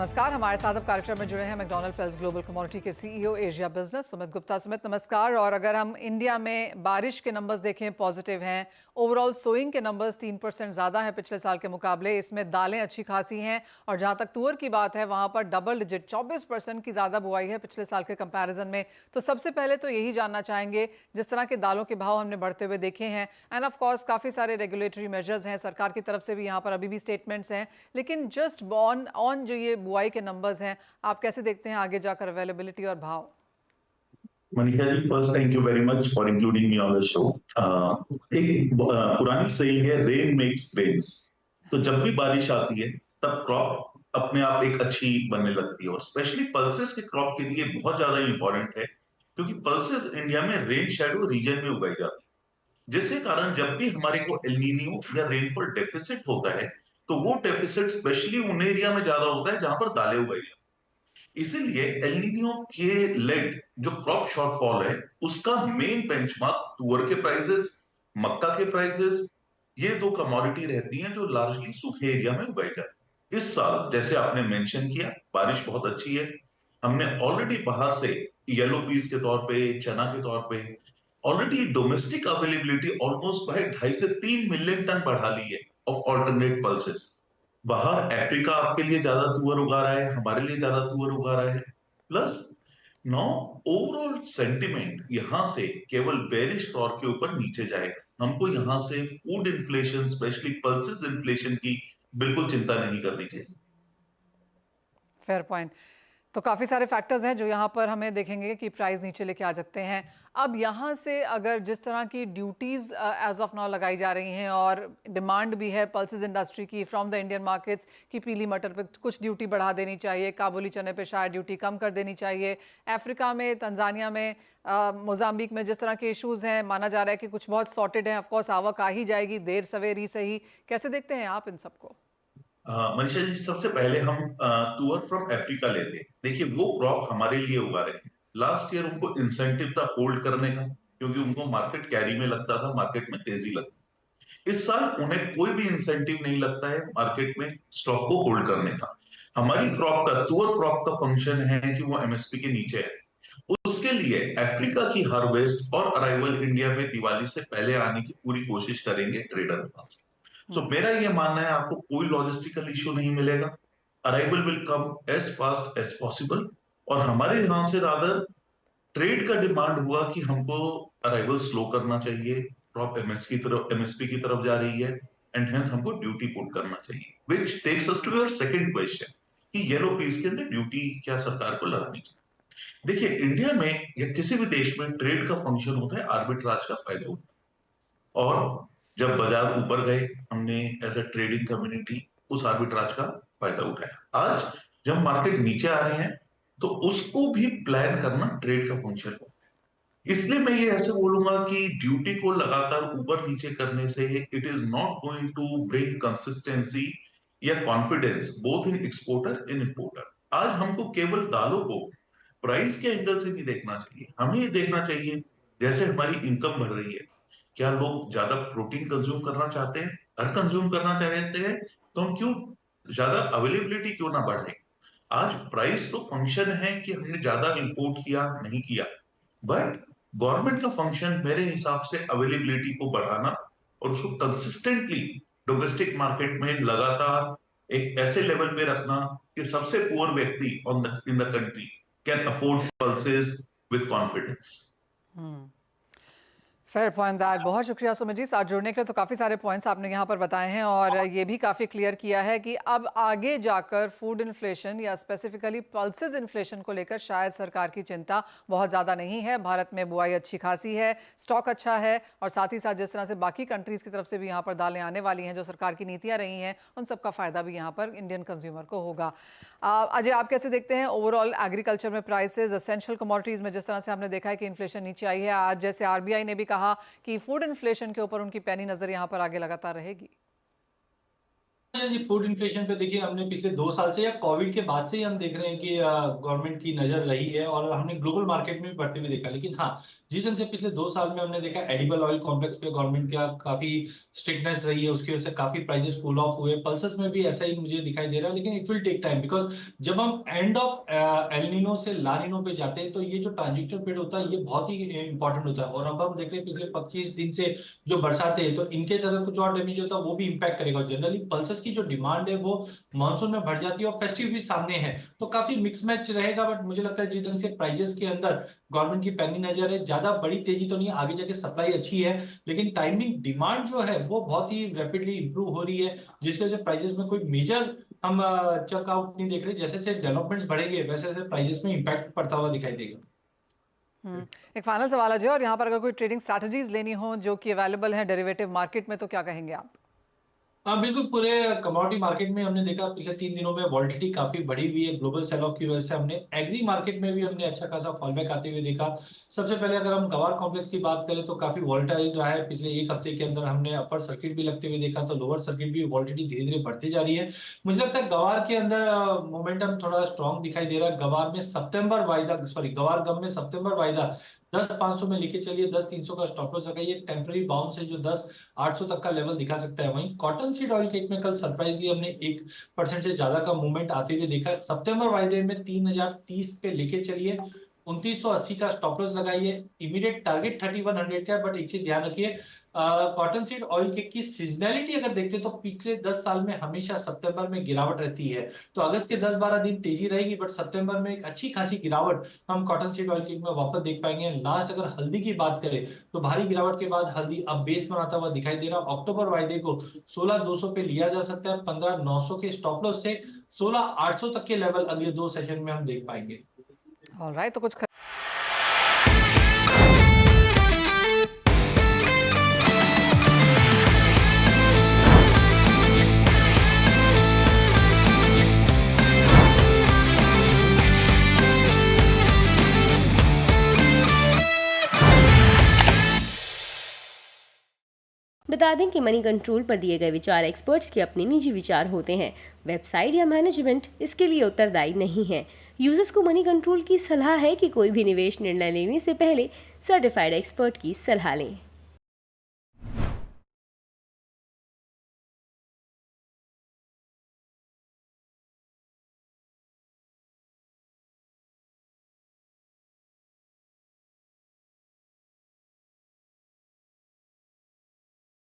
नमस्कार, हमारे साथ अब कार्यक्रम में जुड़े हैं मैकडॉनल्ड पेल्स ग्लोबल कमोडिटी के CEO Asia business Sumit Gupta. Sumit नमस्कार। और अगर हम इंडिया में बारिश के नंबर्स देखें, पॉजिटिव हैं। ओवरऑल सोइंग के नंबर्स 3% ज़्यादा हैं पिछले साल के मुकाबले। इसमें दालें अच्छी खासी हैं और जहां तक तुअर की बात है वहां पर डबल डिजिट 24% की ज़्यादा बुआई है पिछले साल के कंपैरिजन में। तो सबसे पहले तो यही जानना चाहेंगे, जिस तरह के दालों के भाव हमने बढ़ते हुए देखे हैं, एंड ऑफ कोर्स काफ़ी सारे रेगुलेटरी मेजर्स हैं, सरकार की तरफ से भी यहाँ पर अभी भी स्टेटमेंट्स हैं, लेकिन जस्ट ऑन जो ये बुआई के नंबर्स हैं, आप कैसे देखते हैं आगे जाकर अवेलेबिलिटी और भाव? Manisha ji, first thank you very much for including me on the show. पुरानी saying है, रेन मेक्स रेन्स। तो जब भी बारिश आती है तब क्रॉप अपने आप एक अच्छी बनने लगती है, और स्पेशली पल्सेस के क्रॉप के लिए बहुत ज्यादा इंपॉर्टेंट है, क्योंकि पल्सेस इंडिया में रेन शेडो रीजन में उगाई जाती है, जिसके कारण जब भी हमारे को एल नीनो या रेनफॉल डेफिसिट होता है, तो वो डेफिसिट स्पेशली उन एरिया में ज्यादा होता है जहां पर दालें उगाई जाती है। इसीलिए एल नीनो के लेड जो क्रॉप शॉर्टफॉल है, उसका मेन बेंचमार्क तुअर के प्राइसेस, मक्का के प्राइसेस, ये दो कमोडिटी रहती हैं जो लार्जली सूखे एरिया में उगाई जाती है। इस साल जैसे आपने मेंशन किया, बारिश बहुत अच्छी है। हमने ऑलरेडी बाहर से येलो पीस के तौर पे, चना के तौर पे ऑलरेडी डोमेस्टिक अवेलेबिलिटी ऑलमोस्ट भाई 2.5 से 3 मिलियन टन बढ़ा ली है ऑफ ऑल्टरनेट पल्सेस। बाहर अफ्रीका आपके लिए ज्यादा तुअर उगा रहा है, हमारे लिए ज्यादा तुअर उगा रहा है। प्लस नो ओवरऑल सेंटिमेंट यहां से केवल बेरिश तौर के ऊपर नीचे जाएगा। हमको यहां से food inflation, specially pulses inflation की बिल्कुल चिंता नहीं करनी चाहिए। Fair point. तो काफ़ी सारे फैक्टर्स हैं जो यहाँ पर हमें देखेंगे कि प्राइस नीचे लेके आ सकते हैं। अब यहाँ से अगर जिस तरह की ड्यूटीज़ एज ऑफ नाउ लगाई जा रही हैं और डिमांड भी है पल्सेस इंडस्ट्री की फ्रॉम द इंडियन मार्केट्स कि पीली मटर पे कुछ ड्यूटी बढ़ा देनी चाहिए, काबुली चने पे शायद ड्यूटी कम कर देनी चाहिए, अफ्रीका में, तंजानिया में, मोजाम्बिक में जिस तरह के इश्यूज़ हैं, माना जा रहा है कि कुछ बहुत सॉर्टेड हैं। ऑफकोर्स आवक आ ही जाएगी, देर सवेर ही सही। कैसे देखते हैं आप इन सबको? मनीषा जी, सबसे पहले हम तुअर फ्रॉम अफ्रीका लेते हैं। देखिए, वो क्रॉप हमारे लिए उगा रहे हैं। लास्ट ईयर उनको इंसेंटिव था होल्ड करने का, क्योंकि उनको मार्केट कैरी में लगता था, मार्केट में तेजी लगती। इस साल उन्हें कोई भी इंसेंटिव नहीं लगता है मार्केट में स्टॉक को होल्ड करने का। हमारी क्रॉप का, तुअर क्रॉप का फंक्शन है कि वो एमएसपी के नीचे है। उसके लिए अफ्रीका की हार्वेस्ट और अराइवल इंडिया में दिवाली से पहले आने की पूरी कोशिश करेंगे ट्रेडर वहां से। सो मेरा ये मानना है, आपको कोई लॉजिस्टिकल इश्यू नहीं मिलेगा। Arrival will come as fast as possible. और हमारे यहां से रादर ट्रेड का डिमांड हुआ कि हमको अराइवल स्लो करना चाहिए, क्रॉप एमएसपी की तरफ जा रही है, एंड हेंस हमको ड्यूटी पुट करना चाहिए, which takes us to your second question कि येलो पीस के अंदर ड्यूटी क्या सरकार को लगानी चाहिए। देखिए, इंडिया में या किसी भी देश में ट्रेड का फंक्शन होता है आर्बिट्राज का फायदा होता है। और जब बाजार ऊपर गए, हमने एज अ ट्रेडिंग कम्युनिटी उस आर्बिट्राज का फायदा उठाया। आज जब मार्केट नीचे आ रहे हैं, तो उसको भी प्लान करना ट्रेड का फंक्शन हो। इसलिए मैं ये ऐसे बोलूंगा कि ड्यूटी को लगातार ऊपर नीचे करने से it is not going to bring consistency या confidence both in exporter in importer. आज हमको केवल दालों को प्राइस के एंगल से नहीं देखना चाहिए, हमें ये देखना चाहिए जैसे हमारी इनकम बढ़ रही है, क्या लोग ज्यादा प्रोटीन कंज्यूम करना चाहते हैं? अगर कंज्यूम करना चाहते हैं, तो हम क्यों ज्यादा अवेलेबिलिटी क्यों ना बढ़ाएं? आज प्राइस तो फंक्शन है कि हमने ज्यादा इंपोर्ट किया नहीं किया, बट गवर्नमेंट का फंक्शन मेरे हिसाब से अवेलेबिलिटी को बढ़ाना और उसको कंसिस्टेंटली डोमेस्टिक मार्केट में लगातार एक ऐसे लेवल पे रखना कि सबसे पुअर व्यक्ति on the in the country can afford pulses with confidence. Fair point that. बहुत शुक्रिया सुमित जी, साथ जुड़ने के लिए। तो काफ़ी सारे पॉइंट्स आपने यहाँ पर बताए हैं और ये भी काफ़ी क्लियर किया है कि अब आगे जाकर फूड इन्फ्लेशन या स्पेसिफिकली पल्सेस इन्फ्लेशन को लेकर शायद सरकार की चिंता बहुत ज़्यादा नहीं है। भारत में बुआई अच्छी खासी है, स्टॉक अच्छा है, और साथ ही साथ जिस तरह से बाकी कंट्रीज़ की तरफ से भी यहाँ पर दालें आने वाली हैं, जो सरकार की नीतियाँ रही हैं, उन सबका फ़ायदा भी यहाँ पर इंडियन कंज्यूमर को होगा। अजय, आप कैसे देखते हैं ओवरऑल एग्रीकल्चर में प्राइसेस, एसेंशियल कमोडिटीज़ में जिस तरह से हमने देखा है कि इन्फ्लेशन नीचे आई है? आज जैसे आरबीआई ने भी कहा कि फूड इन्फ्लेशन के ऊपर उनकी पैनी नजर यहां पर आगे लगातार रहेगी। जी, फूड इन्फ्लेशन पे देखिए हमने पिछले 2 साल से या कोविड के बाद से ही हम देख रहे हैं कि गवर्नमेंट की नज़र रही है और हमने ग्लोबल मार्केट में भी बढ़ते हुए देखा। लेकिन हाँ, जिस ढंग से पिछले 2 साल में हमने देखा एडिबल ऑयल कॉम्प्लेक्स पे गवर्नमेंट का काफ़ी स्ट्रिक्टनेस रही है, उसकी वजह से काफ़ी प्राइसेस कूल ऑफ हुए। पल्सेस में भी ऐसा ही मुझे दिखाई दे रहा है, लेकिन it will take time because जब हम एंड ऑफ एल नीनो से ला नीनो पे जाते हैं, तो ये जो ट्रांजिशन पीरियड होता है, ये बहुत ही इंपॉर्टेंट होता है। और अब हम देख रहे हैं पिछले 25 दिन से जो बरसात है, तो इनकेस अगर कुछ और डैमेज होता है, वो भी इम्पैक्ट करेगा। जनरली पल्सेस की जो डिमांड है वो मानसून में बढ़ जाती है और फेस्टिव भी सामने है, तो काफी मिक्स मैच रहेगा। बट मुझे लगता है जिस ढंग से प्राइजेस के अंदर गवर्नमेंट की पैनी नजर है, ज्यादा बड़ी तेजी तो नहीं है, आगे जाके सप्लाई अच्छी है, लेकिन टाइमिंग डिमांड जो है वो बहुत ही रैपिडली इंप्रूव हो रही है, जिसकी वजह से प्राइजेस में कोई मेजर हम चेकआउट नहीं देख रहे। जैसे जैसे डेवलपमेंट्स बढ़ेंगे वैसे वैसे प्राइजेस में इंपैक्ट पड़ता हुआ दिखाई देगा। एक फाइनल सवाल अजय, और यहाँ पर अगर कोई ट्रेडिंग स्ट्रैटेजीज लेनी हो जो कि अवेलेबल है डेरिवेटिव मार्केट में, तो क्या कहेंगे आप? हाँ बिल्कुल, पूरे कमोडिटी मार्केट में हमने देखा पिछले 3 दिनों में वॉलेटिलिटी काफी बढ़ी हुई है ग्लोबल सेल ऑफ की वजह से। हमने एग्री मार्केट में भी हमने अच्छा खासा फॉल बैक आते हुए देखा। सबसे पहले अगर हम गवार कॉम्प्लेक्स की बात करें तो काफी वॉलेटाइल रहा है। पिछले एक हफ्ते के अंदर हमने अपर सर्किट भी लगते हुए देखा, तो लोअर सर्किट भी वॉलेटिलिटी धीरे धीरे बढ़ती जा रही है। मुझे लगता है गवार के अंदर मोमेंटम थोड़ा स्ट्रॉन्ग दिखाई दे रहा है। गवार में सितंबर वायदा, सॉरी गवार गम में सितंबर वायदा 10,500 में लेके चलिए, 10,300 का स्टॉप लॉस लगाइए। टेम्पररी बाउंस है जो 10,800 तक का लेवल दिखा सकता है। वहीं कॉटन सीड ऑयल केक में कल सरप्राइजली हमने 1% से ज्यादा का मूवमेंट आते हुए देखा। सितंबर वायदे में 3,030 पे लेके चलिए, 2980 का स्टॉप लॉस लगाइए। इमीडिएट टारगेट 3100 का है, बट एक चीज ध्यान रखिए, कॉटन सीड ऑयल केक की सीजनैलिटी अगर देखते तो पिछले 10 साल में हमेशा सितंबर में गिरावट रहती है। तो अगस्त के 10-12 दिन तेजी रहेगी, बट सितंबर में एक अच्छी खासी गिरावट हम कॉटन सीड ऑयल केक में वापस देख पाएंगे। लास्ट अगर हल्दी की बात करें तो भारी गिरावट के बाद हल्दी अब बेस बनाता हुआ दिखाई दे रहा। अक्टूबर वायदे को 16,200 पे लिया जा सकता है, 15,900 के स्टॉप लॉस से 16,800 तक के लेवल अगले 2 सेशन में हम देख पाएंगे। ऑलराइट, तो कुछ बता दें कि मनी कंट्रोल पर दिए गए विचार एक्सपर्ट्स के अपने निजी विचार होते हैं। वेबसाइट या मैनेजमेंट इसके लिए उत्तरदायी नहीं है। यूजर्स को मनी कंट्रोल की सलाह है कि कोई भी निवेश निर्णय लेने से पहले सर्टिफाइड एक्सपर्ट की सलाह लें।